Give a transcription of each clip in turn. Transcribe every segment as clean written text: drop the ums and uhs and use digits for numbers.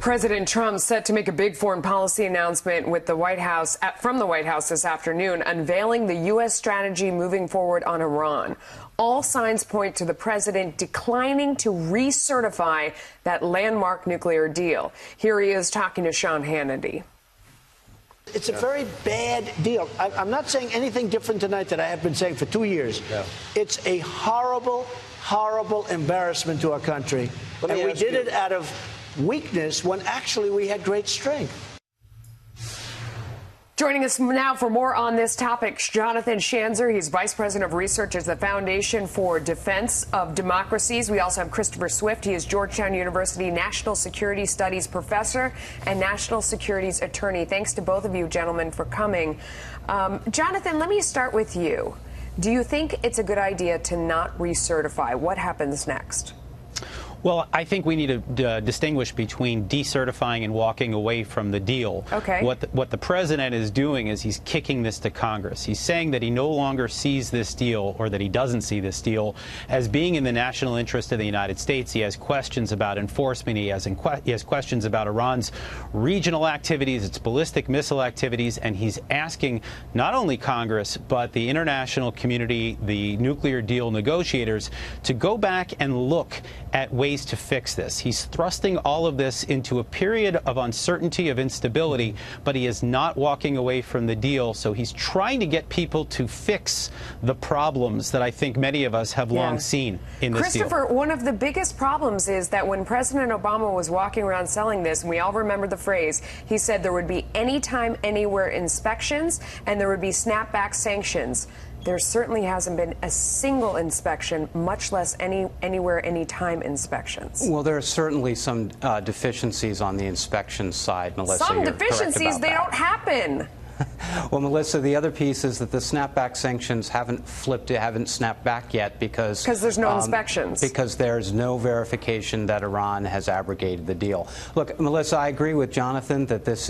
President Trump set to make a big foreign policy announcement with the White House from the White House this afternoon, unveiling the U.S. strategy moving forward on Iran. All signs point to the president declining to recertify that landmark nuclear deal. Here he is talking to Sean Hannity. It's a very bad deal. I'm not saying anything different tonight that I have been saying for 2 years. Yeah. It's a horrible, horrible embarrassment to our country. And we did it out of weakness when actually we had great strength. Joining us now for more on this topic, Jonathan Schanzer. He's Vice President of Research at the Foundation for Defense of Democracies. We also have Christopher Swift. He is Georgetown University National Security Studies Professor and National Securities Attorney. Thanks to both of you, gentlemen, for coming. Jonathan, let me start with you. Do you think it's a good idea to not recertify? What happens next? Well, I think we need to distinguish between decertifying and walking away from the deal. Okay. What the president is doing is he's kicking this to Congress. He's saying that he no longer sees this deal, or that he doesn't see this deal, as being in the national interest of the United States. He has questions about enforcement. He has questions about Iran's regional activities, its ballistic missile activities, and he's asking not only Congress, but the international community, the nuclear deal negotiators, to go back and look at ways to fix this. He's thrusting all of this into a period of uncertainty, of instability, but he is not walking away from the deal. So he's trying to get people to fix the problems that I think many of us have long seen in this deal. Christopher, one of the biggest problems is that when President Obama was walking around selling this, and we all remember the phrase, he said there would be anytime, anywhere inspections, and there would be snapback sanctions. There certainly hasn't been a single inspection, much less anywhere, anytime inspections. Well, there are certainly some deficiencies on the inspection side, Melissa. Some deficiencies, they don't happen. Well, Melissa, the other piece is that the snapback sanctions haven't snapped back yet because there's no inspections. Because there's no verification that Iran has abrogated the deal. Look, Melissa, I agree with Jonathan that this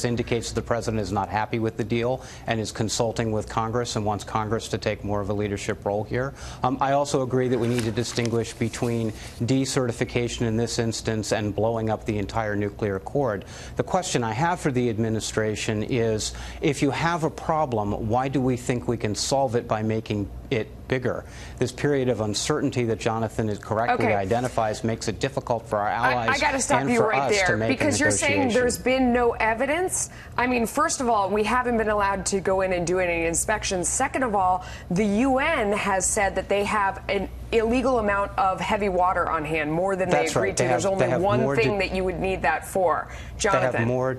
indicates that the president is not happy with the deal and is consulting with Congress and wants Congress to take more of a leadership role here. I also agree that we need to distinguish between decertification in this instance and blowing up the entire nuclear accord. The question I have for the administration is, if you have a problem, why do we think we can solve it by making it bigger? This period of uncertainty that Jonathan correctly identifies makes it difficult for our allies I gotta stop and you for right us there, to make because a you're saying negotiation. there's been no evidence. I mean, first of all, we haven't been allowed to go in and do any inspections. Second of all, the UN has said that they have an illegal amount of heavy water on hand, more than they agreed to. There's only one thing that you would need that for. Jonathan. They have more.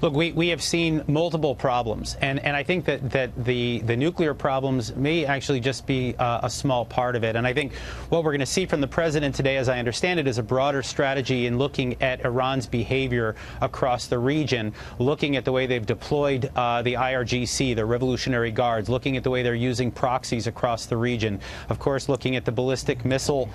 Look, we have seen multiple problems, and I think that the nuclear problems may actually just be a small part of it. And I think what we're going to see from the president today, as I understand it, is a broader strategy in looking at Iran's behavior across the region, looking at the way they've deployed the IRGC, the Revolutionary Guards, looking at the way they're using proxies across the region, of course, looking at the ballistic missile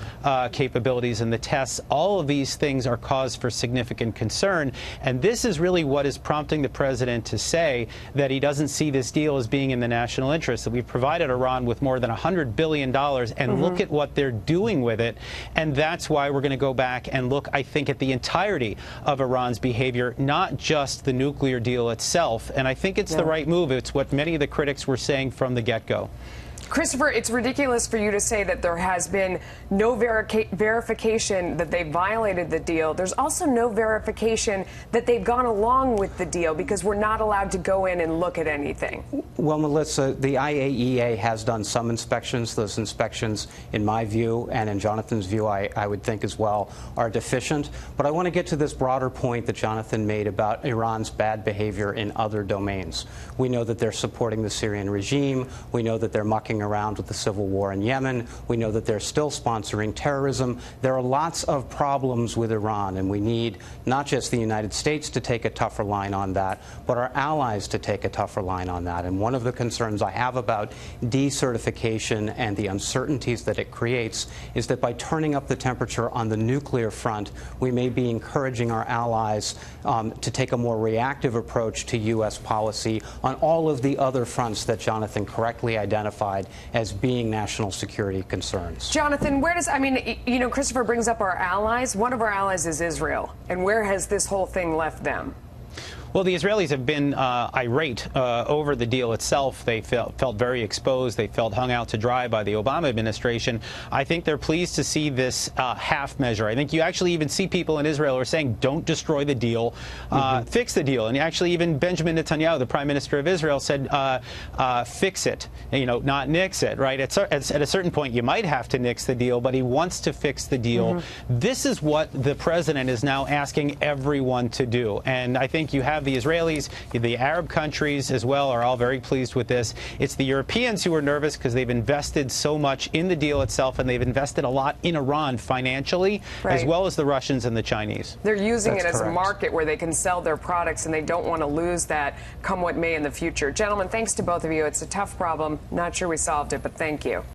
capabilities and the tests. All of these things are cause for significant concern, and this is really what is prompting the president to say that he doesn't see this deal as being in the national interest, that we've provided Iran with more than $100 billion, and look at what they're doing with it. And that's why we're going to go back and look, I think, at the entirety of Iran's behavior, not just the nuclear deal itself. And I think it's the right move. It's what many of the critics were saying from the get-go. Christopher, it's ridiculous for you to say that there has been no verification that they violated the deal. There's also no verification that they've gone along with the deal, because we're not allowed to go in and look at anything. Well, Melissa, the IAEA has done some inspections. Those inspections, in my view, and in Jonathan's view, I would think as well, are deficient. But I want to get to this broader point that Jonathan made about Iran's bad behavior in other domains. We know that they're supporting the Syrian regime. We know that they're mucking around with the civil war in Yemen. We know that they're still sponsoring terrorism. There are lots of problems with Iran, and we need not just the United States to take a tougher line on that, but our allies to take a tougher line on that. And one of the concerns I have about decertification and the uncertainties that it creates is that by turning up the temperature on the nuclear front, we may be encouraging our allies to take a more reactive approach to U.S. policy on all of the other fronts that Jonathan correctly identified identified as being national security concerns. Jonathan, where does, I mean, you know, Christopher brings up our allies. One of our allies is Israel. And where has this whole thing left them? Well, the Israelis have been irate over the deal itself. They felt very exposed. They felt hung out to dry by the Obama administration. I think they're pleased to see this half measure. I think you actually even see people in Israel who are saying, don't destroy the deal, fix the deal. And actually even Benjamin Netanyahu, the prime minister of Israel, said, fix it, you know, not nix it, right? At a certain point, you might have to nix the deal, but he wants to fix the deal. This is what the president is now asking everyone to do. And I think you have the Israelis, the Arab countries as well are all very pleased with this. It's the Europeans who are nervous because they've invested so much in the deal itself, and they've invested a lot in Iran financially, as well as the Russians and the Chinese. They're using That's it as correct. a market where they can sell their products, and they don't want to lose that come what may in the future. Gentlemen, thanks to both of you. It's a tough problem. Not sure we solved it, but thank you.